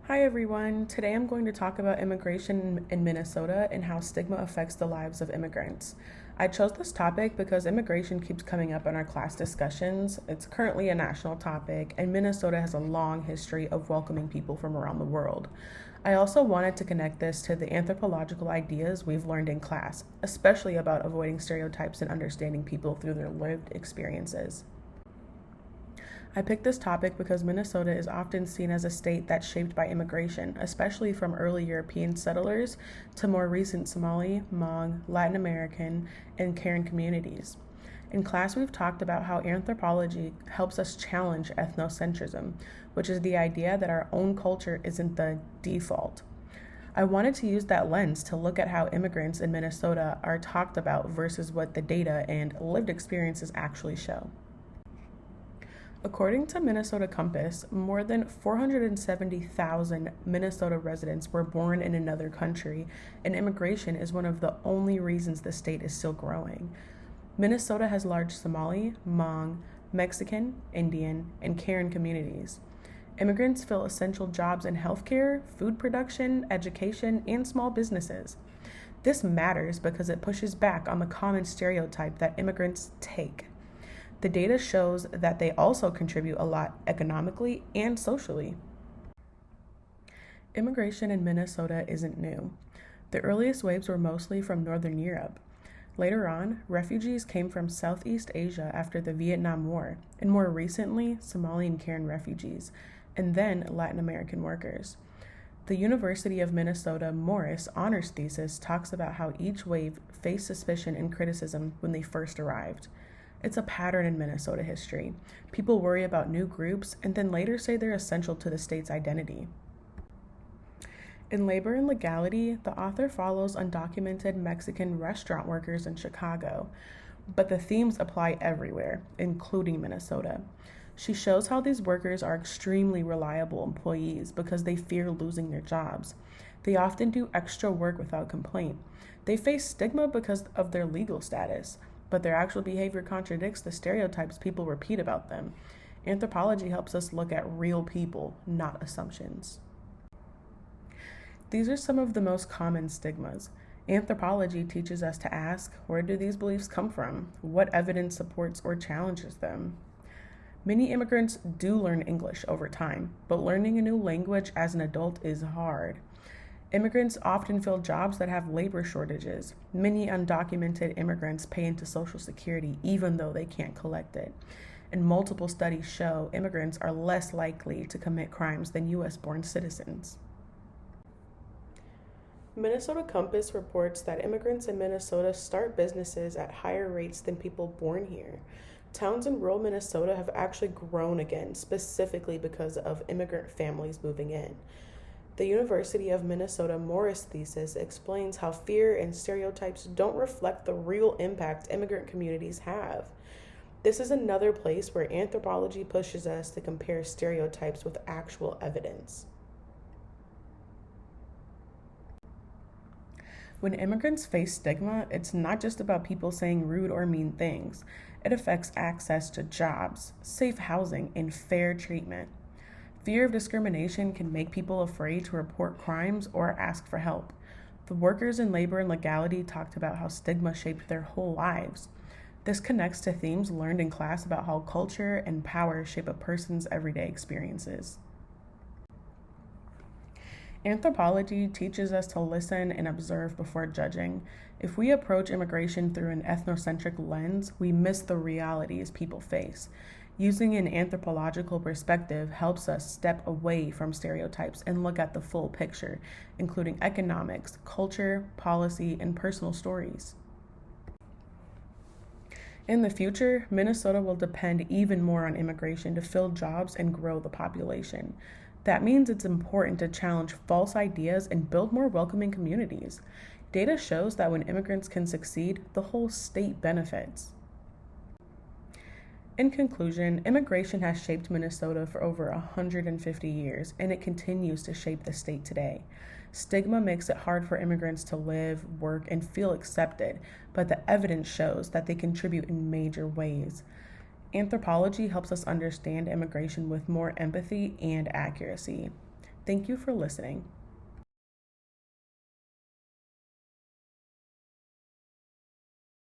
Hi everyone. Today I'm going to talk about immigration in Minnesota and how stigma affects the lives of immigrants. I chose this topic because immigration keeps coming up in our class discussions. It's currently a national topic, and Minnesota has a long history of welcoming people from around the world. I also wanted to connect this to the anthropological ideas we've learned in class, especially about avoiding stereotypes and understanding people through their lived experiences. I picked this topic because Minnesota is often seen as a state that's shaped by immigration, especially from early European settlers to more recent Somali, Hmong, Latin American, and Karen communities. In class, we've talked about how anthropology helps us challenge ethnocentrism, which is the idea that our own culture isn't the default. I wanted to use that lens to look at how immigrants in Minnesota are talked about versus what the data and lived experiences actually show. According to Minnesota Compass, more than 470,000 Minnesota residents were born in another country, and immigration is one of the only reasons the state is still growing. Minnesota has large Somali, Hmong, Mexican, Indian, and Karen communities. Immigrants fill essential jobs in healthcare, food production, education, and small businesses. This matters because it pushes back on the common stereotype that immigrants take. The data shows that they also contribute a lot economically and socially. Immigration in Minnesota isn't new. The earliest waves were mostly from Northern Europe. Later on, refugees came from Southeast Asia after the Vietnam War, and more recently, Somali and Karen refugees, and then Latin American workers. The University of Minnesota Morris honors thesis talks about how each wave faced suspicion and criticism when they first arrived. It's a pattern in Minnesota history. People worry about new groups and then later say they're essential to the state's identity. In Labor and Legality, the author follows undocumented Mexican restaurant workers in Chicago, but the themes apply everywhere, including Minnesota. She shows how these workers are extremely reliable employees because they fear losing their jobs. They often do extra work without complaint. They face stigma because of their legal status, but their actual behavior contradicts the stereotypes people repeat about them. Anthropology helps us look at real people, not assumptions. These are some of the most common stigmas. Anthropology teaches us to ask, where do these beliefs come from? What evidence supports or challenges them? Many immigrants do learn English over time, but learning a new language as an adult is hard. Immigrants often fill jobs that have labor shortages. Many undocumented immigrants pay into Social Security even though they can't collect it. And multiple studies show immigrants are less likely to commit crimes than US-born citizens. Minnesota Compass reports that immigrants in Minnesota start businesses at higher rates than people born here. Towns in rural Minnesota have actually grown again, specifically because of immigrant families moving in. The University of Minnesota Morris thesis explains how fear and stereotypes don't reflect the real impact immigrant communities have. This is another place where anthropology pushes us to compare stereotypes with actual evidence. When immigrants face stigma, it's not just about people saying rude or mean things. It affects access to jobs, safe housing, and fair treatment. Fear of discrimination can make people afraid to report crimes or ask for help. The workers in Labor and Legality talked about how stigma shaped their whole lives. This connects to themes learned in class about how culture and power shape a person's everyday experiences. Anthropology teaches us to listen and observe before judging. If we approach immigration through an ethnocentric lens, we miss the realities people face. Using an anthropological perspective helps us step away from stereotypes and look at the full picture, including economics, culture, policy, and personal stories. In the future, Minnesota will depend even more on immigration to fill jobs and grow the population. That means it's important to challenge false ideas and build more welcoming communities. Data shows that when immigrants can succeed, the whole state benefits. In conclusion, immigration has shaped Minnesota for over 150 years, and it continues to shape the state today. Stigma makes it hard for immigrants to live, work, and feel accepted, but the evidence shows that they contribute in major ways. Anthropology helps us understand immigration with more empathy and accuracy. Thank you for listening.